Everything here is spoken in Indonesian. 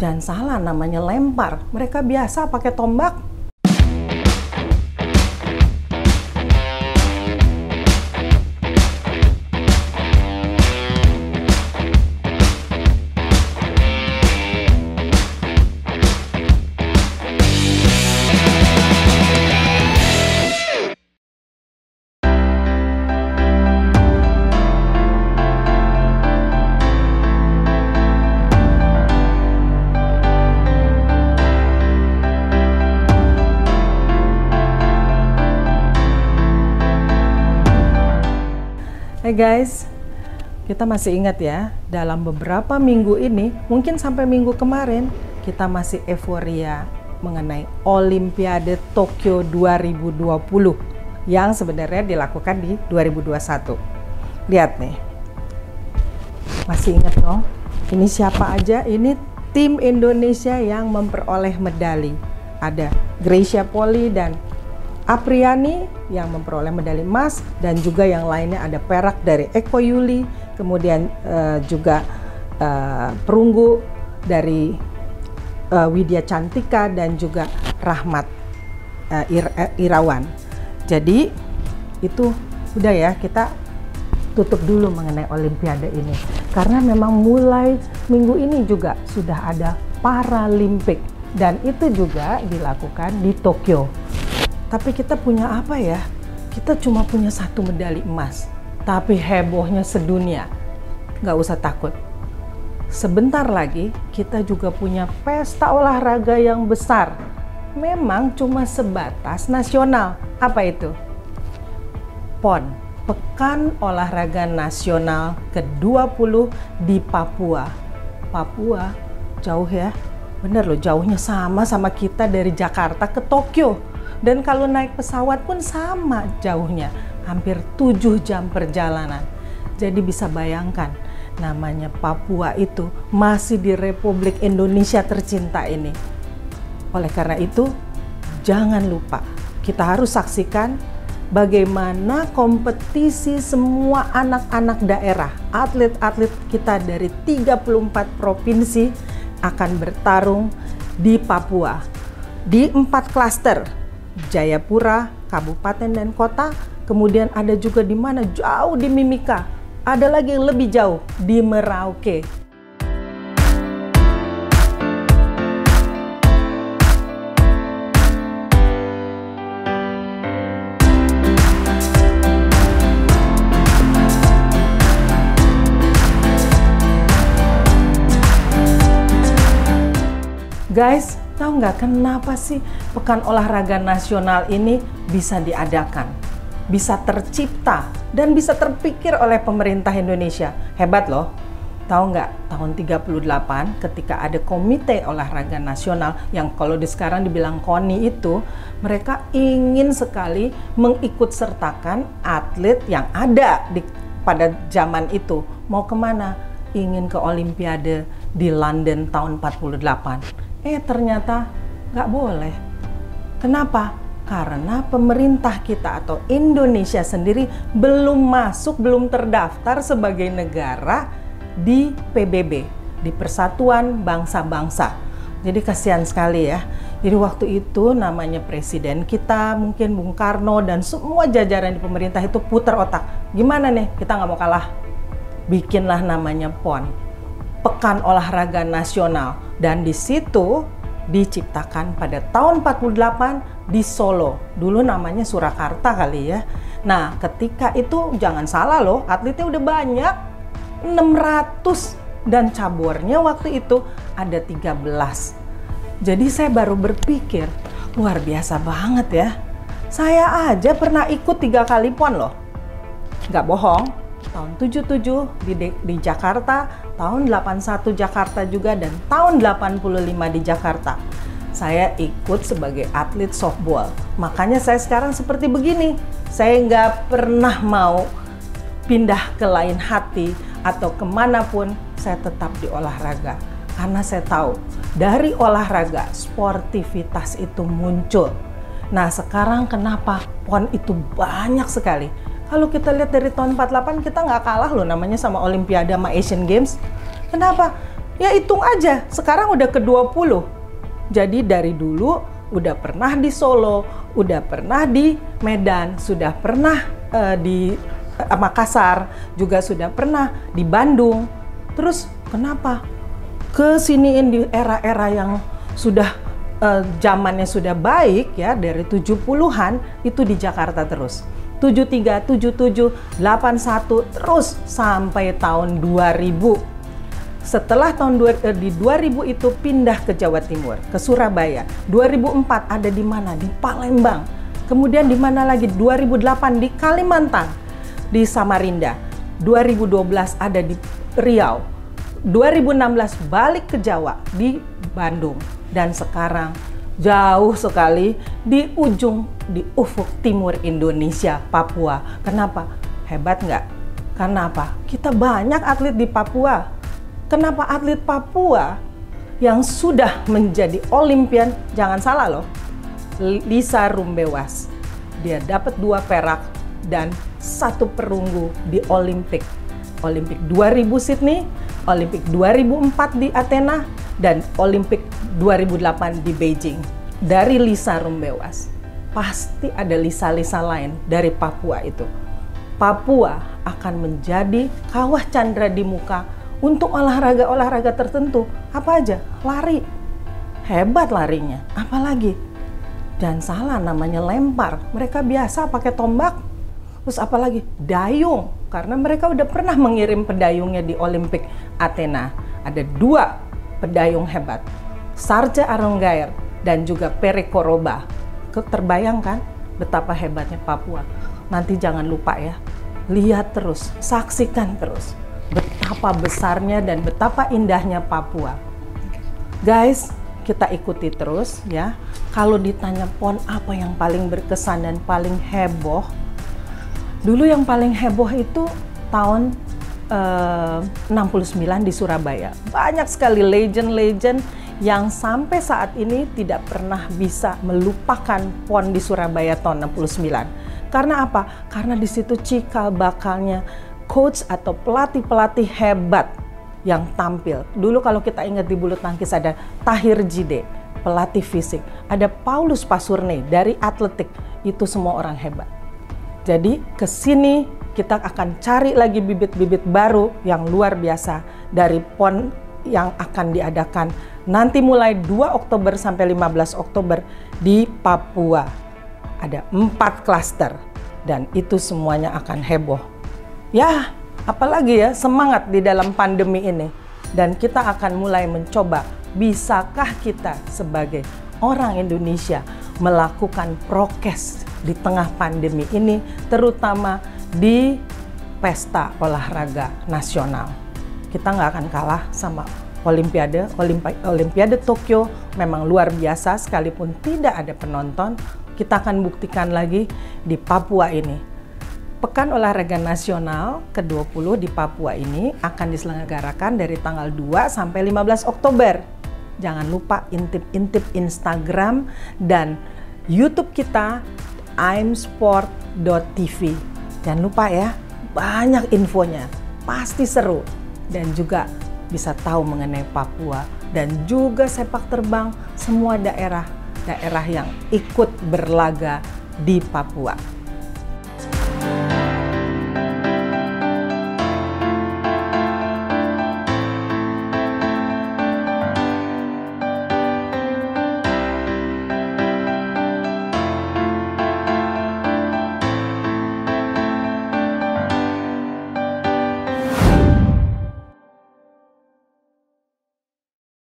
Jangan salah, namanya lempar. Mereka biasa pakai tombak. Hai guys, kita masih ingat ya, dalam beberapa minggu ini, mungkin sampai minggu kemarin, kita masih euforia mengenai Olimpiade Tokyo 2020 yang sebenarnya dilakukan di 2021. Lihat nih, masih ingat dong? Ini siapa aja? Ini tim Indonesia yang memperoleh medali. Ada Greysia Poli dan Apriani yang memperoleh medali emas, dan juga yang lainnya ada perak dari Eko Yuli, kemudian juga perunggu dari Widya Cantika dan juga Rahmat Irawan. Jadi itu udah ya, kita tutup dulu mengenai Olimpiade ini, karena memang mulai minggu ini juga sudah ada Paralimpik dan itu juga dilakukan di Tokyo. Tapi kita punya apa ya? Kita cuma punya 1 medali emas, tapi hebohnya sedunia. Nggak usah takut. Sebentar lagi kita juga punya pesta olahraga yang besar. Memang cuma sebatas nasional. Apa itu? PON, Pekan Olahraga Nasional ke-20 di Papua. Papua, jauh ya? Bener loh, jauhnya sama kita dari Jakarta ke Tokyo. Dan kalau naik pesawat pun sama jauhnya, hampir 7 jam perjalanan. Jadi bisa bayangkan, namanya Papua itu masih di Republik Indonesia tercinta ini. Oleh karena itu, jangan lupa, kita harus saksikan bagaimana kompetisi semua anak-anak daerah, atlet-atlet kita dari 34 provinsi akan bertarung di Papua, di 4 klaster. Jayapura, kabupaten dan kota, kemudian ada juga di mana jauh di Mimika, ada lagi yang lebih jauh di Merauke. Guys, tahu nggak kenapa sih Pekan Olahraga Nasional ini bisa diadakan, bisa tercipta, dan bisa terpikir oleh pemerintah Indonesia? Hebat loh. Tahu nggak, tahun 38 ketika ada Komite Olahraga Nasional yang kalau di sekarang dibilang KONI itu, mereka ingin sekali mengikutsertakan atlet yang ada pada zaman itu. Mau kemana? Ingin ke Olimpiade di London tahun 48. Ternyata nggak boleh. Kenapa? Karena pemerintah kita atau Indonesia sendiri belum terdaftar sebagai negara di PBB, di Persatuan Bangsa-Bangsa. Jadi kasihan sekali ya. Jadi waktu itu namanya presiden kita, mungkin Bung Karno dan semua jajaran di pemerintah itu putar otak. Gimana nih, kita nggak mau kalah. Bikinlah namanya PON, Pekan Olahraga Nasional. Dan di situ diciptakan pada tahun 48 di Solo. Dulu namanya Surakarta kali ya. Nah, ketika itu jangan salah loh, atletnya udah banyak, 600, dan cabornya waktu itu ada 13. Jadi saya baru berpikir, luar biasa banget ya. Saya aja pernah ikut 3 kali PON loh. Nggak bohong. Tahun 77 di Jakarta, tahun 81 Jakarta juga, dan tahun 85 di Jakarta. Saya ikut sebagai atlet softball. Makanya saya sekarang seperti begini. Saya nggak pernah mau pindah ke lain hati atau kemanapun, saya tetap di olahraga. Karena saya tahu, dari olahraga, sportivitas itu muncul. Nah sekarang kenapa PON itu banyak sekali? Kalau kita lihat dari tahun 48, kita nggak kalah loh namanya sama Olimpiade sama Asian Games. Kenapa? Ya hitung aja, sekarang udah ke-20. Jadi dari dulu udah pernah di Solo, udah pernah di Medan, sudah pernah di Makassar, juga sudah pernah di Bandung. Terus kenapa kesiniin di era-era yang sudah zamannya sudah baik ya, dari 70-an itu di Jakarta terus. 73, 77, 81 terus sampai tahun 2000. Setelah tahun 2000 itu pindah ke Jawa Timur, ke Surabaya. 2004 ada di mana? Di Palembang. Kemudian di mana lagi? 2008 di Kalimantan, di Samarinda. 2012 ada di Riau. 2016 balik ke Jawa di Bandung. Dan sekarang jauh sekali di ufuk timur Indonesia, Papua. Kenapa? Hebat nggak? Karena apa? Kita banyak atlet di Papua. Kenapa atlet Papua yang sudah menjadi Olimpian? Jangan salah loh, Lisa Rumbewas. Dia dapat 2 perak dan 1 perunggu di Olimpik. Olimpik 2000 Sydney, Olimpik 2004 di Athena, dan Olimpik 2008 di Beijing. Dari Lisa Rumbewas, pasti ada Lisa-Lisa lain dari Papua itu. Papua akan menjadi kawah candra di muka untuk olahraga-olahraga tertentu. Apa aja? Lari. Hebat larinya. Apalagi? Dan salah, namanya lempar. Mereka biasa pakai tombak. Terus apalagi? Dayung. Karena mereka udah pernah mengirim pedayungnya di Olimpik Athena. Ada 2 pedayung hebat, Sarja Aronggair dan juga Pere Koroba. Terbayangkan betapa hebatnya Papua. Nanti jangan lupa ya, lihat terus, saksikan terus betapa besarnya dan betapa indahnya Papua. Guys, kita ikuti terus ya. Kalau ditanya PON apa yang paling berkesan dan paling heboh, dulu yang paling heboh itu tahun 69 di Surabaya. Banyak sekali legend-legend yang sampai saat ini tidak pernah bisa melupakan PON di Surabaya tahun 69. Karena apa? Karena di situ cikal bakalnya coach atau pelatih-pelatih hebat yang tampil. Dulu kalau kita ingat di bulu tangkis ada Tahir Jide, pelatih fisik. Ada Paulus Pasurne dari atletik. Itu semua orang hebat. Jadi ke sini kita akan cari lagi bibit-bibit baru yang luar biasa dari PON yang akan diadakan nanti mulai 2 Oktober sampai 15 Oktober di Papua. Ada 4 klaster dan itu semuanya akan heboh. Ya, apalagi ya, semangat di dalam pandemi ini. Dan kita akan mulai mencoba, bisakah kita sebagai orang Indonesia melakukan prokes di tengah pandemi ini, terutama di pesta olahraga nasional. Kita nggak akan kalah sama Olimpiade Tokyo. Memang luar biasa, sekalipun tidak ada penonton, kita akan buktikan lagi di Papua ini. Pekan Olahraga Nasional ke-20 di Papua ini akan diselenggarakan dari tanggal 2 sampai 15 Oktober. Jangan lupa intip-intip Instagram dan YouTube kita imsport.tv. Jangan lupa ya, banyak infonya, pasti seru. Dan juga bisa tahu mengenai Papua dan juga sepak terbang semua daerah yang ikut berlaga di Papua.